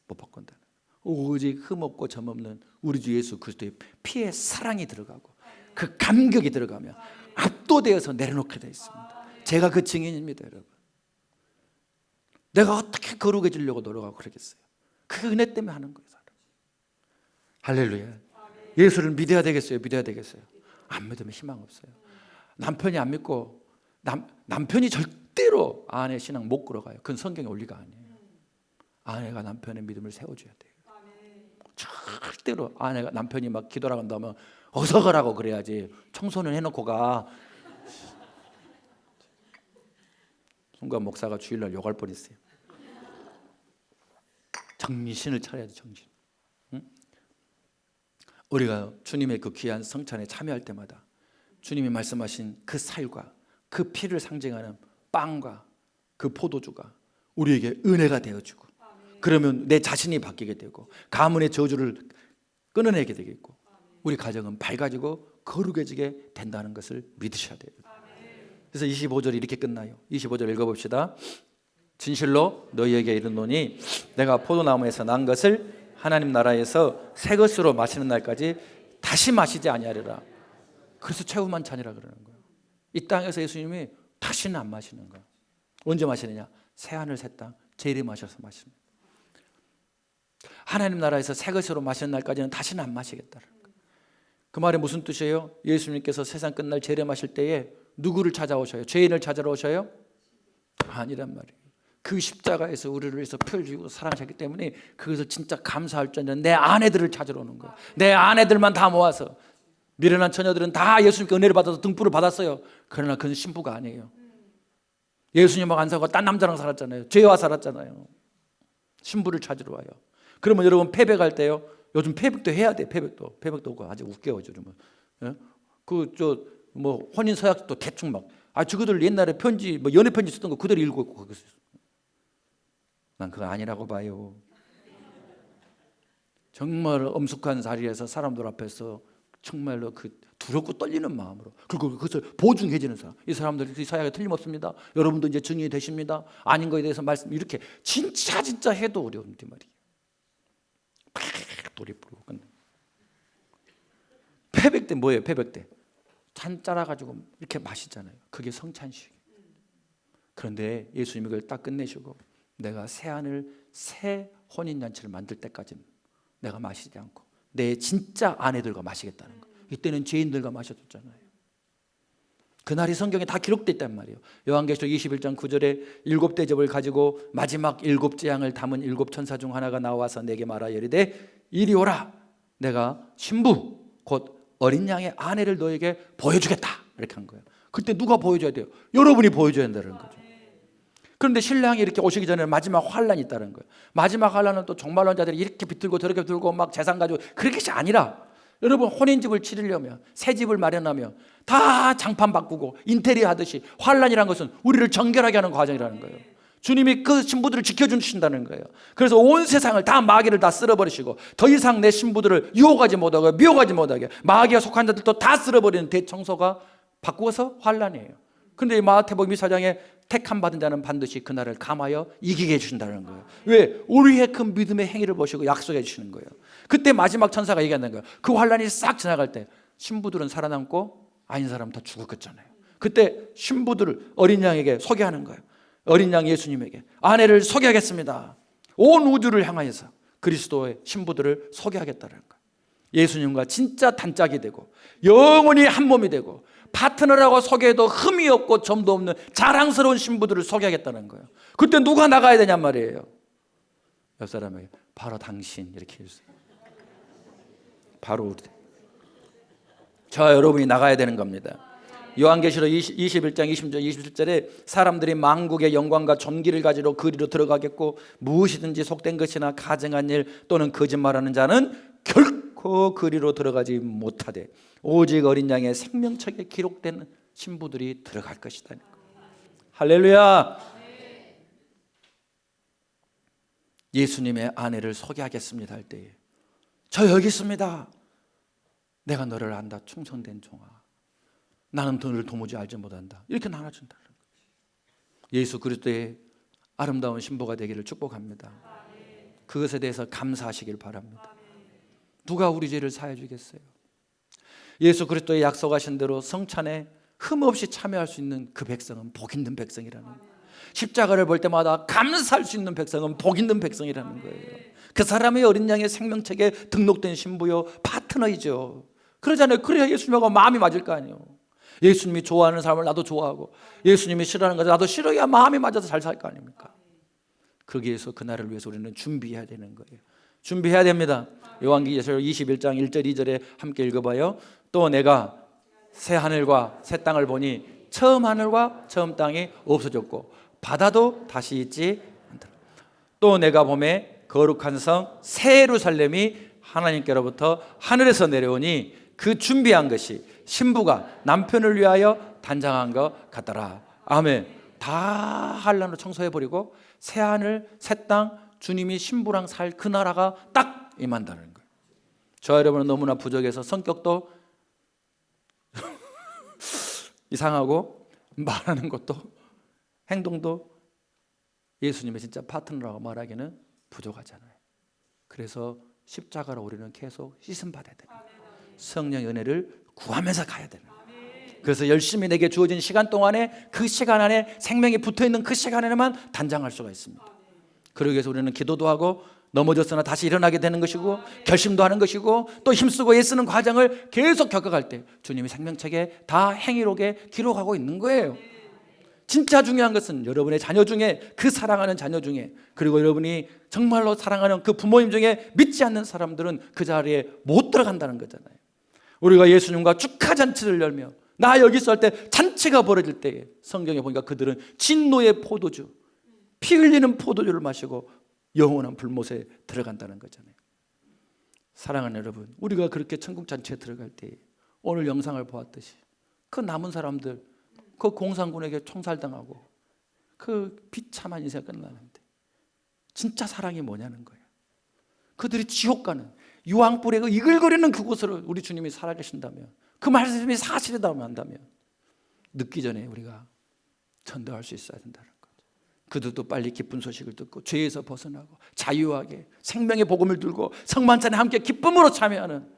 못 바꾼다는 거예요. 오직 흠없고 점없는 우리 주 예수 그리스도의 피에 사랑이 들어가고 그 감격이 들어가면 압도되어서 내려놓게 되어 있습니다. 제가 그 증인입니다, 여러분. 내가 어떻게 거룩해지려고 노력하고 그러겠어요? 그 은혜 때문에 하는 거예요, 사람. 할렐루야. 예수를 믿어야 되겠어요? 믿어야 되겠어요? 안 믿으면 희망 없어요. 남편이 안 믿고 남편이 절대로 아내 신앙 못 끌어가요. 그건 성경의 원리가 아니에요. 아내가 남편의 믿음을 세워줘야 돼요. 절대로 아내가 남편이 막 기도라고 한다면 어서 가라고 그래야지. 청소는 해놓고 가. 순간 목사가 주일날 욕할 뻔했어요. 정신을 차려야 돼, 정신. 응? 우리가 주님의 그 귀한 성찬에 참여할 때마다 주님이 말씀하신 그 살과 그 피를 상징하는 빵과 그 포도주가 우리에게 은혜가 되어주고, 그러면 내 자신이 바뀌게 되고 가문의 저주를 끊어내게 되겠고 우리 가정은 밝아지고 거룩해지게 된다는 것을 믿으셔야 돼요. 그래서 25절이 이렇게 끝나요. 25절 읽어봅시다. 진실로 너희에게 이르노니 내가 포도나무에서 난 것을 하나님 나라에서 새 것으로 마시는 날까지 다시 마시지 아니하리라. 그래서 최후만찬이라 그러는 거예요. 이 땅에서 예수님이 다시는 안 마시는 거예요. 언제 마시느냐? 새하늘 새 땅 재림하셔서 마십니다. 하나님 나라에서 새 것으로 마시는 날까지는 다시는 안 마시겠다는 거예요. 그 말이 무슨 뜻이에요? 예수님께서 세상 끝날 재림하실 때에 누구를 찾아오셔요? 죄인을 찾아러 오셔요? 아니란 말이에요. 그 십자가에서 우리를 위해서 피를 주고 사랑하셨기 때문에 그것을 진짜 감사할 줄 아는 내 아내들을 찾으러 오는 거예요. 내 아내들만 다 모아서. 미련한 처녀들은 다 예수님께 은혜를 받아서 등불을 받았어요. 그러나 그는 신부가 아니에요. 예수님하고 안 살고 딴 남자랑 살았잖아요. 죄와 살았잖아요. 신부를 찾으러 와요. 그러면 여러분 패백할 때요, 요즘 패백도 해야 돼. 패백도 아주 웃겨요, 요즘은. 뭐 혼인 서약도 대충 막 저거들 옛날에 편지 뭐 연애 편지 쓰던 거 그대로 읽고 있고 거기서. 난 그거 아니라고 봐요. 정말 엄숙한 자리에서 사람들 앞에서 정말로 그 두렵고 떨리는 마음으로, 그리고 그것을 보증해지는 사람. 이 사람들이 사역에 틀림없습니다. 여러분도 이제 증인이 되십니다. 아닌 거에 대해서 말씀 이렇게 진짜 해도 어려운데 말이에요. 돌이 부르고 끝내. 패백 때 뭐예요? 패백 때 잔 짜라가지고 이렇게 마시잖아요. 그게 성찬식. 그런데 예수님이 그걸 딱 끝내시고 내가 새 혼인잔치를 만들 때까지는 내가 마시지 않고 내 진짜 아내들과 마시겠다는 거예요. 이때는 죄인들과 마셔줬잖아요. 그날이 성경에 다 기록되어 있단 말이에요. 요한계시록 21장 9절에 7대접을 가지고 마지막 7재앙을 담은 7천사 중 하나가 나와서 내게 말하 이르되 이리 오라. 내가 신부 곧 어린 양의 아내를 너에게 보여주겠다. 이렇게 한 거예요. 그때 누가 보여줘야 돼요? 여러분이 보여줘야 된다는 거죠. 그런데 신랑이 이렇게 오시기 전에 마지막 환란이 있다는 거예요. 마지막 환란은 또 종말론자들이 이렇게 비틀고 저렇게 비틀고 막 재산 가지고 그런 것이 아니라, 여러분 혼인집을 치르려면 새 집을 마련하면 다 장판 바꾸고 인테리어 하듯이 환란이라는 것은 우리를 정결하게 하는 과정이라는 거예요. 주님이 그 신부들을 지켜주신다는 거예요. 그래서 온 세상을 다 마귀를 다 쓸어버리시고 더 이상 내 신부들을 유혹하지 못하게 미혹하지 못하게 마귀가 속한 자들도 다 쓸어버리는 대청소가 바꾸어서 환란이에요. 그런데 마태복음 24장에 택함 받은 자는 반드시 그날을 감하여 이기게 해주신다는 거예요. 왜? 우리의 그 믿음의 행위를 보시고 약속해 주시는 거예요. 그때 마지막 천사가 얘기한다는 거예요. 그 환란이 싹 지나갈 때 신부들은 살아남고 아닌 사람은 다 죽었겠잖아요. 그때 신부들을 어린 양에게 소개하는 거예요. 어린 양 예수님에게 아내를 소개하겠습니다. 온 우주를 향하여서 그리스도의 신부들을 소개하겠다는 거예요. 예수님과 진짜 단짝이 되고 영원히 한 몸이 되고 파트너라고 소개해도 흠이 없고 점도 없는 자랑스러운 신부들을 소개하겠다는 거예요. 그때 누가 나가야 되냔 말이에요. 옆 사람에게 바로 당신 이렇게 해주세요. 바로 우리. 저 여러분이 나가야 되는 겁니다. 요한계시록 21장 20절 27절에 사람들이 만국의 영광과 존귀를 가지러 그리로 들어가겠고 무엇이든지 속된 것이나 가증한 일 또는 거짓말하는 자는 결코 그리로 들어가지 못하되 오직 어린 양의 생명책에 기록된 신부들이 들어갈 것이다. 할렐루야. 예수님의 아내를 소개하겠습니다 할 때에 저 여기 있습니다. 내가 너를 안다 충성된 종아. 나는 너를 도무지 알지 못한다. 이렇게 나눠준다. 예수 그리스도의 아름다운 신부가 되기를 축복합니다. 그것에 대해서 감사하시길 바랍니다. 누가 우리 죄를 사해 주겠어요? 예수 그리스도의 약속하신 대로 성찬에 흠없이 참여할 수 있는 그 백성은 복 있는 백성이라는 거예요. 십자가를 볼 때마다 감사할 수 있는 백성은 복 있는 백성이라는 거예요. 그 사람의 어린 양의 생명책에 등록된 신부요 파트너이죠. 그러잖아요. 그래야 예수님하고 마음이 맞을 거 아니에요. 예수님이 좋아하는 사람을 나도 좋아하고 예수님이 싫어하는 것을 나도 싫어해야 마음이 맞아서 잘 살 거 아닙니까? 그러기 위해서 그날을 위해서 우리는 준비해야 되는 거예요. 준비해야 됩니다. 요한계시록 21장 1절 2절에 함께 읽어봐요. 또 내가 새 하늘과 새 땅을 보니 처음 하늘과 처음 땅이 없어졌고 바다도 다시 있지 않더라. 또 내가 보매 거룩한 성 새 예루살렘이 하나님께로부터 하늘에서 내려오니 그 준비한 것이 신부가 남편을 위하여 단장한 것 같더라. 아멘. 다 한란으로 청소해버리고 새 하늘 새 땅 주님이 신부랑 살 그 나라가 딱 임한다는 거예요. 저 여러분은 너무나 부족해서 성격도 이상하고 말하는 것도 행동도 예수님의 진짜 파트너라고 말하기는 부족하잖아요. 그래서 십자가로 우리는 계속 씻음받아야 됩니다. 성령의 은혜를 구하면서 가야 됩니다. 그래서 열심히 내게 주어진 시간 동안에 그 시간 안에 생명이 붙어있는 그 시간에만 단장할 수가 있습니다. 그러기 위해서 우리는 기도도 하고 넘어졌으나 다시 일어나게 되는 것이고 결심도 하는 것이고 또 힘쓰고 애쓰는 과정을 계속 겪어갈 때 주님이 생명책에 다 행위록에 기록하고 있는 거예요. 진짜 중요한 것은 여러분의 자녀 중에 그 사랑하는 자녀 중에 그리고 여러분이 정말로 사랑하는 그 부모님 중에 믿지 않는 사람들은 그 자리에 못 들어간다는 거잖아요. 우리가 예수님과 축하잔치를 열며 나 여기 있을 때 잔치가 벌어질 때에 성경에 보니까 그들은 진노의 포도주 피 흘리는 포도주를 마시고 영원한 불못에 들어간다는 거잖아요. 사랑하는 여러분, 우리가 그렇게 천국 잔치에 들어갈 때 오늘 영상을 보았듯이 그 남은 사람들 그 공산군에게 총살당하고 그 비참한 인생이 끝나는데 진짜 사랑이 뭐냐는 거예요. 그들이 지옥 가는 유황불에 그 이글거리는 그곳으로 우리 주님이 살아계신다면 그 말씀이 사실이라고 한다면 늦기 전에 우리가 전도할 수 있어야 된다는 거죠. 그들도 빨리 기쁜 소식을 듣고 죄에서 벗어나고 자유하게 생명의 복음을 들고 성만찬에 함께 기쁨으로 참여하는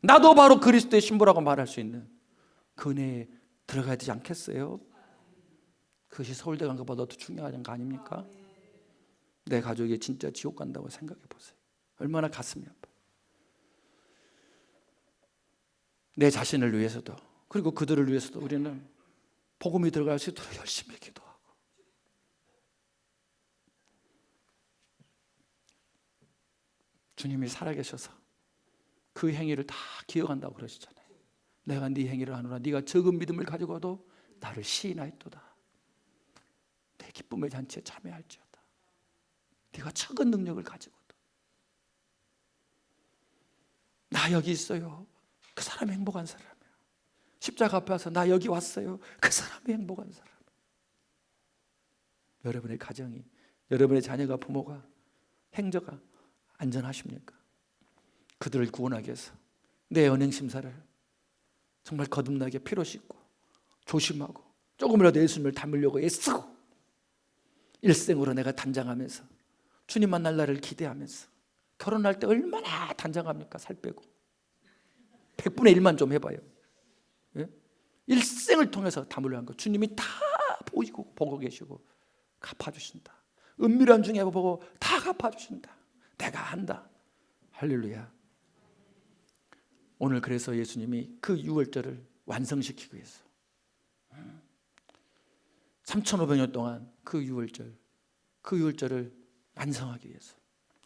나도 바로 그리스도의 신부라고 말할 수 있는 그 은혜에 들어가야 되지 않겠어요? 그것이 서울대 간 것보다 더 중요한 거 아닙니까? 내 가족이 진짜 지옥 간다고 생각해 보세요. 얼마나 가슴이 아파요. 내 자신을 위해서도 그리고 그들을 위해서도 우리는 복음이 들어갈 수 있도록 열심히 기도하고 주님이 살아계셔서 그 행위를 다 기억한다고 그러시잖아요. 내가 네 행위를 하노라 네가 적은 믿음을 가지고도 나를 시인하였도다. 내 기쁨의 잔치에 참여할지어다. 네가 적은 능력을 가지고도 나 여기 있어요. 그 사람이 행복한 사람이에요. 십자가 앞에 와서 나 여기 왔어요. 그 사람이 행복한 사람. 여러분의 가정이 여러분의 자녀가 부모가 행저가 안전하십니까? 그들을 구원하기 위해서 내 언행심사를 정말 거듭나게 피로 씻고 조심하고 조금이라도 예수님을 닮으려고 애쓰고 일생으로 내가 단장하면서 주님 만날 날을 기대하면서 결혼할 때 얼마나 단장합니까? 살 빼고 100분의 1만 좀 해봐요. 예? 일생을 통해서 담으려 한 거 주님이 다 보이고 보고 계시고 갚아주신다. 은밀한 중에 보고 다 갚아주신다. 내가 한다. 할렐루야. 오늘 그래서 예수님이 그 유월절을 완성시키기 위해서 3,500년 동안 그 유월절을 완성하기 위해서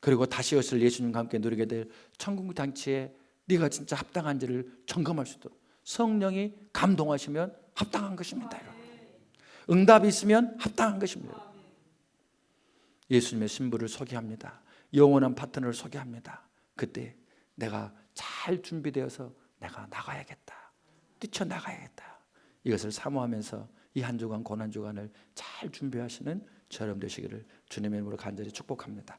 그리고 다시 오실 예수님과 함께 누리게 될 천국 잔치에 네가 진짜 합당한지를 점검할 수 있도록 성령이 감동하시면 합당한 것입니다. 여러분. 응답이 있으면 합당한 것입니다. 예수님의 신부를 소개합니다. 영원한 파트너를 소개합니다. 그때 내가 잘 준비되어서 내가 나가야겠다. 뛰쳐나가야겠다. 이것을 사모하면서 이 한 주간 고난 주간을 잘 준비하시는 저 여러분 되시기를 주님의 이름으로 간절히 축복합니다.